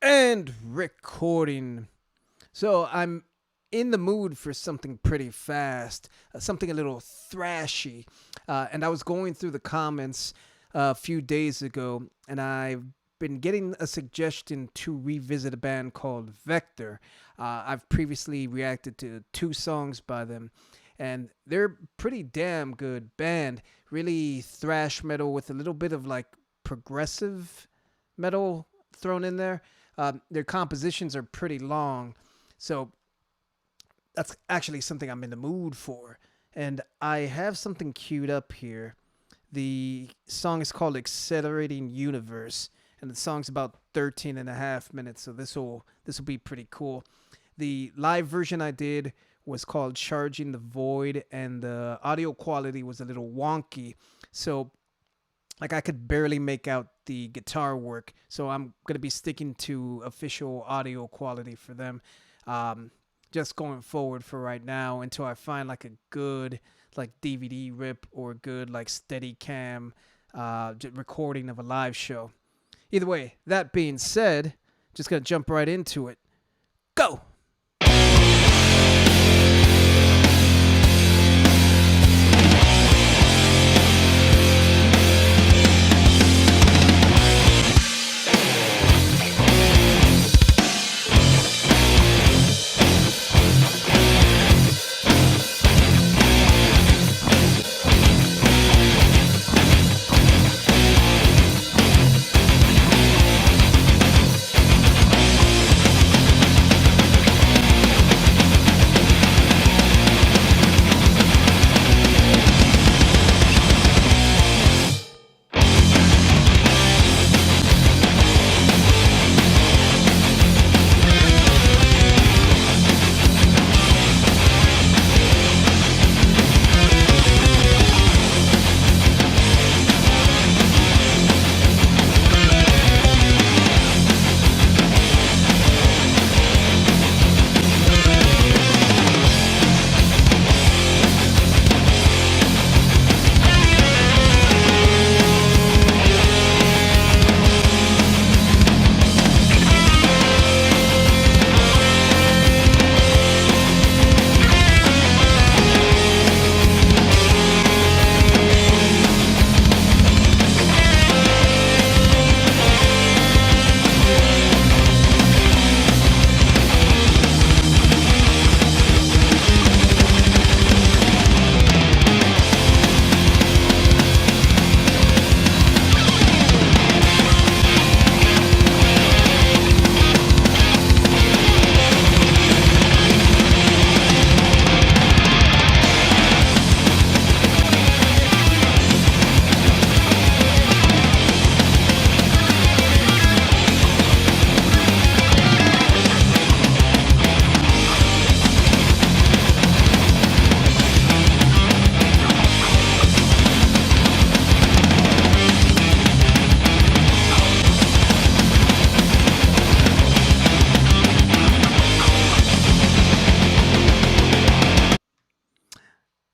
And recording. So I'm in the mood for something pretty fast, something a little thrashy. And I was going through the comments a few days ago, and I've been getting a suggestion to revisit a band called Vektor. I've previously reacted to two songs by them, and they're pretty damn good band. Really thrash metal with a little bit of like progressive metal thrown in there. Their compositions are pretty long, so that's actually something I'm in the mood for. And I have something queued up here. The song is called Accelerating Universe, and the song's about 13 and a half minutes, so this will be pretty cool. The live version I did was called Charging the Void, and the audio quality was a little wonky, so like I could barely make out the guitar work, so I'm gonna be sticking to official audio quality for them, just going forward for right now until I find like a good like DVD rip or good like steady cam recording of a live show. Either way, that being said, just gonna jump right into it. Go!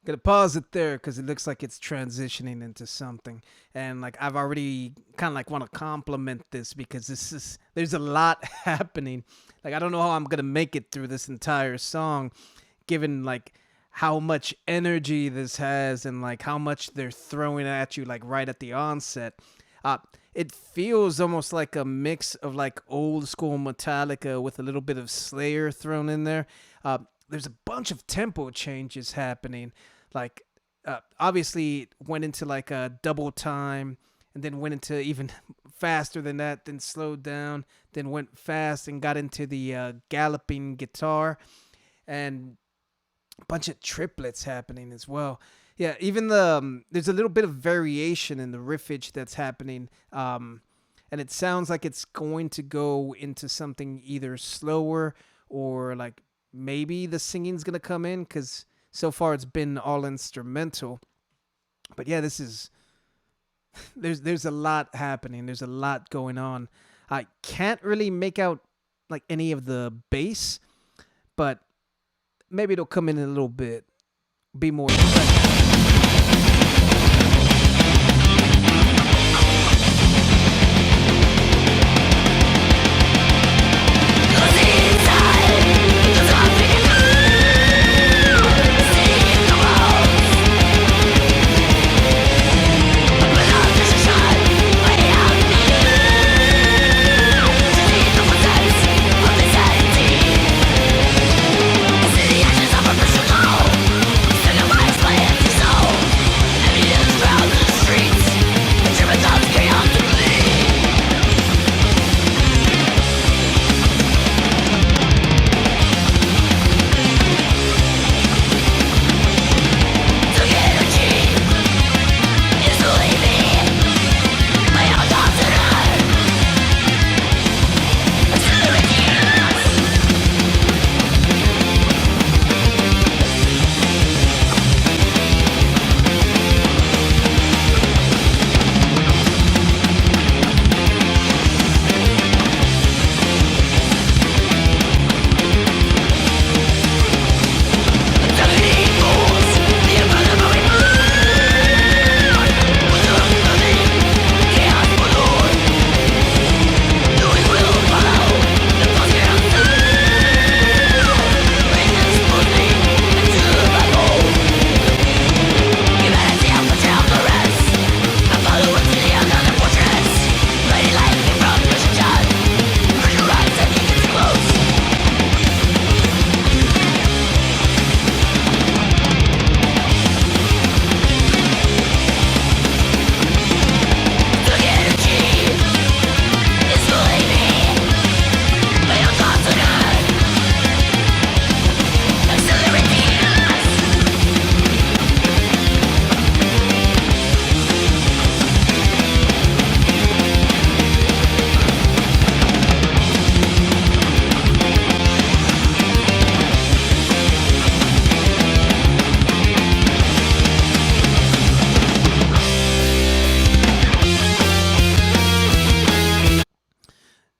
Gonna pause it there because it looks like it's transitioning into something, and like I've already kind of like want to compliment this because there's a lot happening. Like I don't know how I'm gonna make it through this entire song, given like how much energy this has and like how much they're throwing at you like right at the onset. Uh, it feels almost like a mix of like old school Metallica with a little bit of Slayer thrown in there. There's a bunch of tempo changes happening. Like, obviously, it went into like a double time, and then went into even faster than that, then slowed down, then went fast and got into the galloping guitar, and a bunch of triplets happening as well. Yeah, even there's a little bit of variation in the riffage that's happening, and it sounds like it's going to go into something either slower or like maybe the singing's gonna come in because so far it's been all instrumental. But yeah, this is there's a lot happening. There's a lot going on. I can't really make out like any of the bass, but maybe it'll come in a little bit. Be more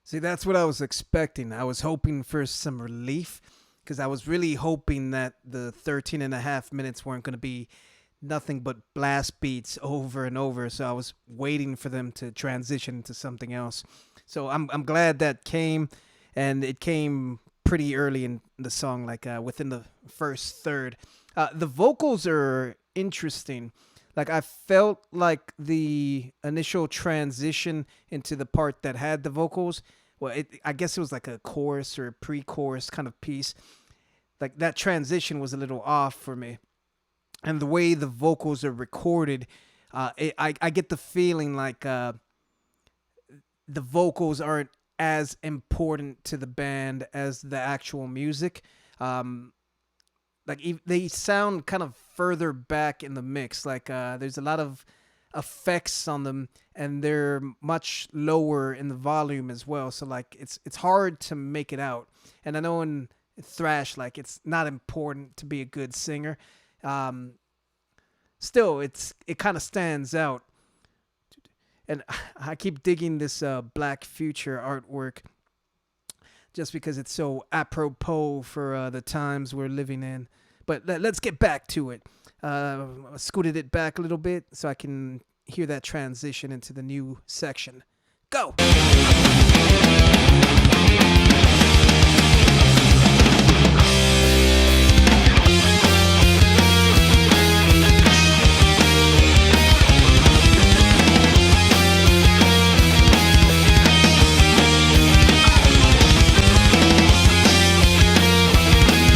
See, that's what I was expecting. I was hoping for some relief because I was really hoping that the 13 and a half minutes weren't going to be nothing but blast beats over and over. So I was waiting for them to transition into something else. So I'm glad that came, and it came pretty early in the song, like within the first third. The vocals are interesting. Like I felt like the initial transition into the part that had the vocals. Well, I guess it was like a chorus or pre-chorus kind of piece. Like that transition was a little off for me, and the way the vocals are recorded, I get the feeling like the vocals aren't as important to the band as the actual music. Um, they sound kind of further back in the mix. Like there's a lot of effects on them, and they're much lower in the volume as well. So like it's hard to make it out. And I know in thrash, like it's not important to be a good singer. Um, Still, it kind of stands out. And I keep digging this Black Future artwork just because it's so apropos for the times we're living in. But let's get back to it. I scooted it back a little bit so I can hear that transition into the new section. Go!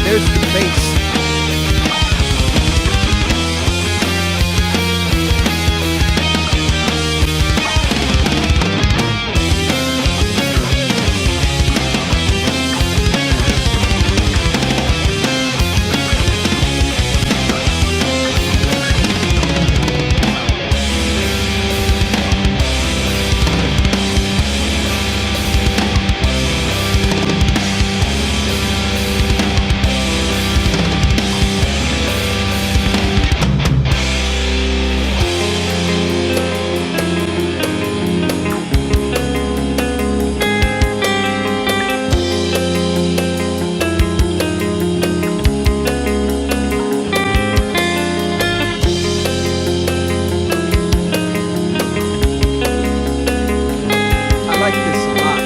There's the bass. I like this a lot.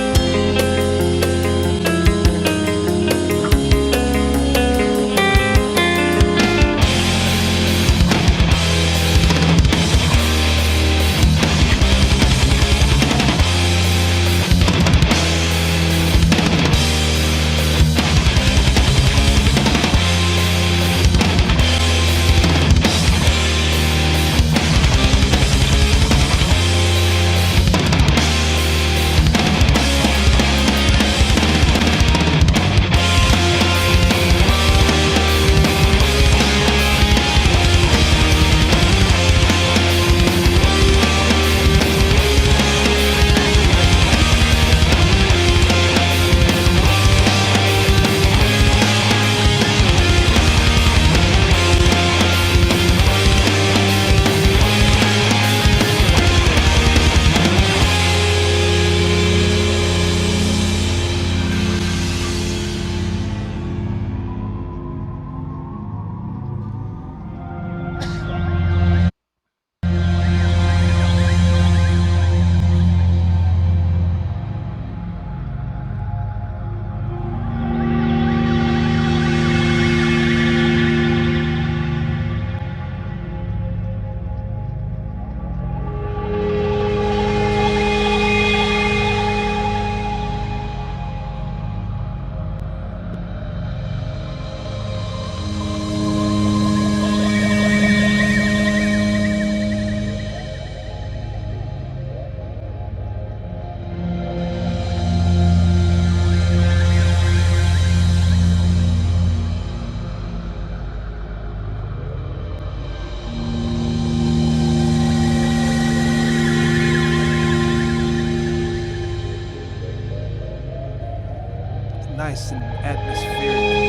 It's nice and atmospheric.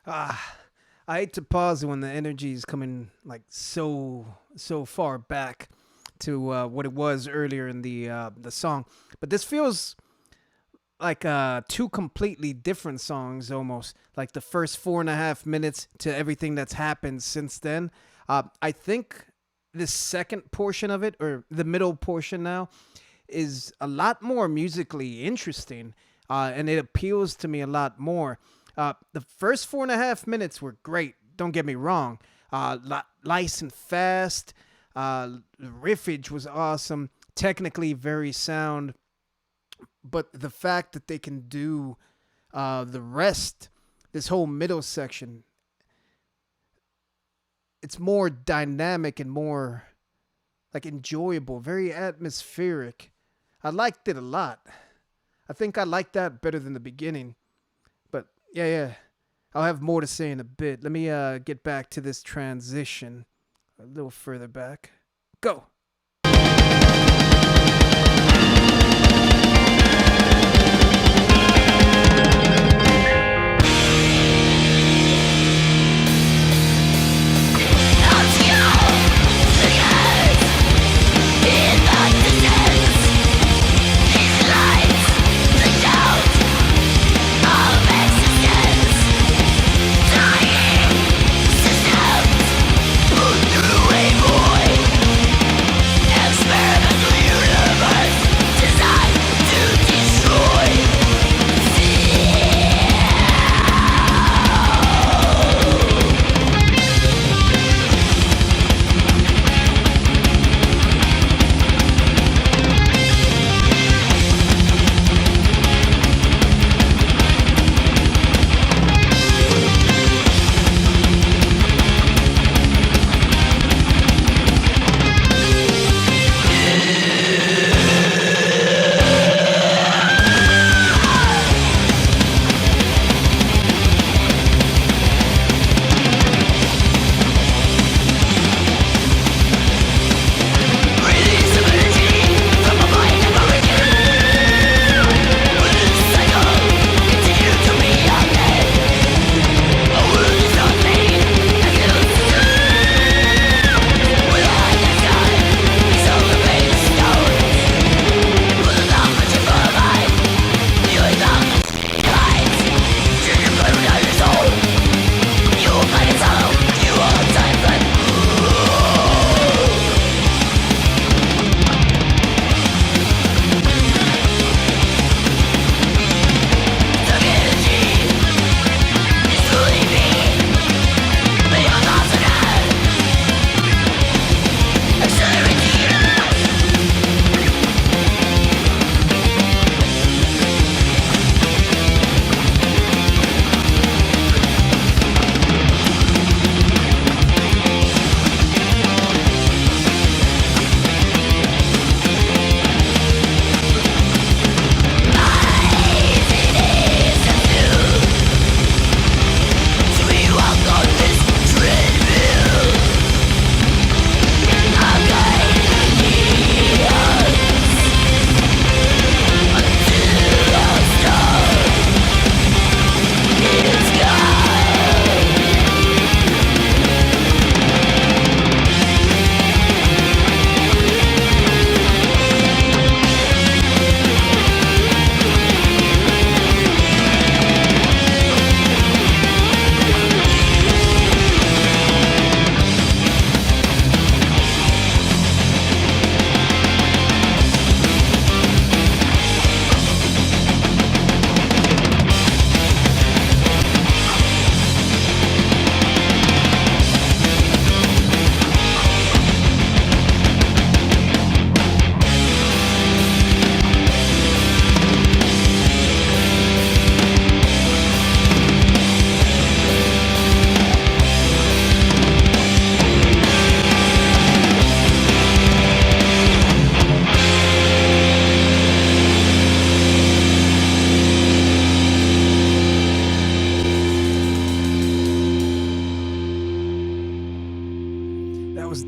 Ah, I hate to pause when the energy is coming like so far back to what it was earlier in the song, but this feels like two completely different songs almost. Like the first 4.5 minutes to everything that's happened since then. I think the second portion of it, or the middle portion now, is a lot more musically interesting, and it appeals to me a lot more. The first 4.5 minutes were great. Don't get me wrong. Nice and fast. The riffage was awesome. Technically very sound. But the fact that they can do the rest, this whole middle section, it's more dynamic and more like enjoyable, very atmospheric. I liked it a lot. I think I liked that better than the beginning. But yeah. I'll have more to say in a bit. Let me get back to this transition a little further back. Go.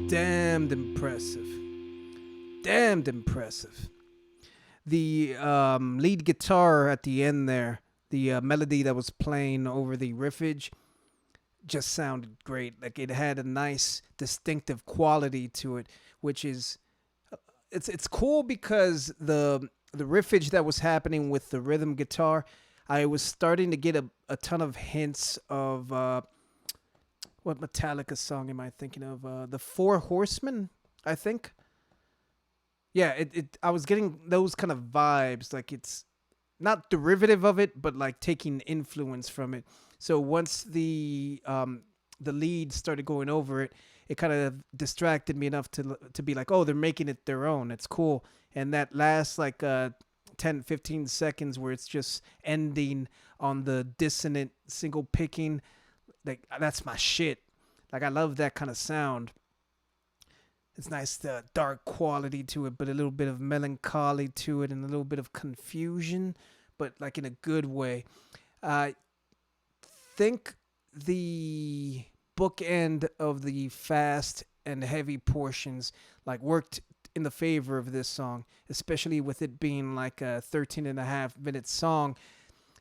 Damned impressive. Damned impressive. The lead guitar at the end there, the melody that was playing over the riffage, just sounded great. Like it had a nice distinctive quality to it, which is it's cool because the riffage that was happening with the rhythm guitar, I was starting to get a ton of hints of what Metallica song am I thinking of? The Four Horsemen, I think. Yeah, it I was getting those kind of vibes. Like it's not derivative of it, but like taking influence from it. So once the lead started going over it, it kind of distracted me enough to be like, oh, they're making it their own. It's cool. And that last like 10, 15 seconds where it's just ending on the dissonant single picking, like that's my shit. Like I love that kind of sound. It's nice, the dark quality to it, but a little bit of melancholy to it, and a little bit of confusion, but like in a good way. I think the bookend of the fast and heavy portions like worked in the favor of this song, especially with it being like a 13 and a half minute song.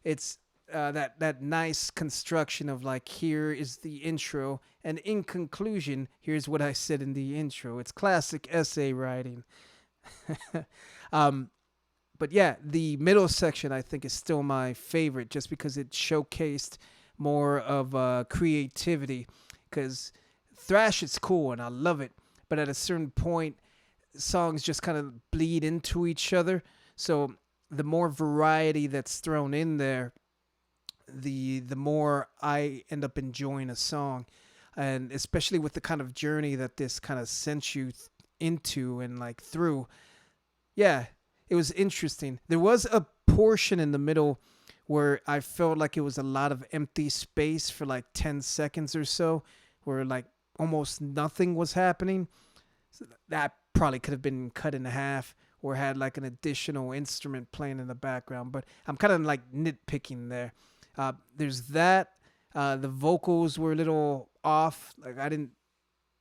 It's that nice construction of like, here is the intro, and in conclusion, here's what I said in the intro. It's classic essay writing. um, but yeah, the middle section I think is still my favorite, just because it showcased more of creativity. Because thrash is cool and I love it, but at a certain point, songs just kind of bleed into each other. So the more variety that's thrown in there, the more I end up enjoying a song, and especially with the kind of journey that this kind of sent you into and like through. Yeah, it was interesting. There was a portion in the middle where I felt like it was a lot of empty space for like 10 seconds or so, where like almost nothing was happening. So that probably could have been cut in half or had like an additional instrument playing in the background, but I'm kind of like nitpicking there. There's that. The vocals were a little off. Like I didn't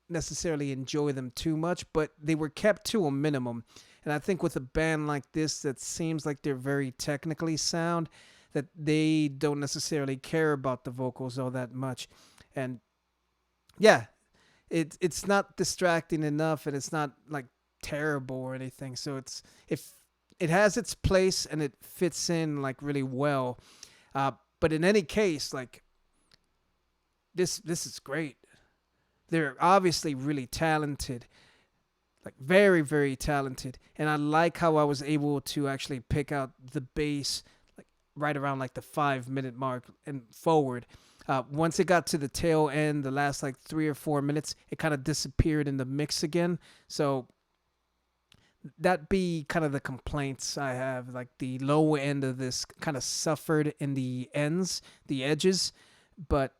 necessarily enjoy them too much, but they were kept to a minimum. And I think with a band like this that seems like they're very technically sound, that they don't necessarily care about the vocals all that much. And yeah, it's not distracting enough, and it's not like terrible or anything. So if it has its place and it fits in like really well. But in any case, like this is great. They're obviously really talented, like very, very talented. And I like how I was able to actually pick out the bass like right around like the 5 minute mark and forward. Once it got to the tail end, the last like 3 or 4 minutes, it kind of disappeared in the mix again. So that be kind of the complaints I have. Like the low end of this kind of suffered in the ends, the edges. But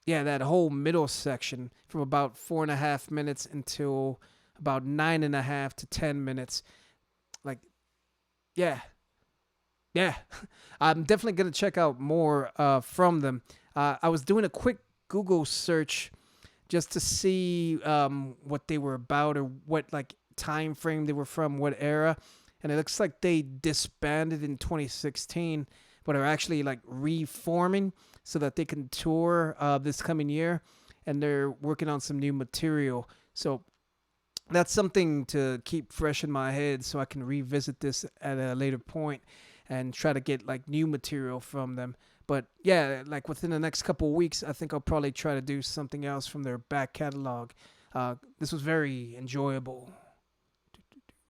yeah, that whole middle section from about 4.5 minutes until about 9.5 to 10 minutes. Like, yeah. Yeah. I'm definitely going to check out more from them. I was doing a quick Google search just to see what they were about, or what like time frame they were from, what era, and it looks like they disbanded in 2016, but are actually like reforming so that they can tour this coming year, and they're working on some new material. So that's something to keep fresh in my head, so I can revisit this at a later point and try to get like new material from them. But yeah, like within the next couple of weeks, I think I'll probably try to do something else from their back catalog. This was very enjoyable.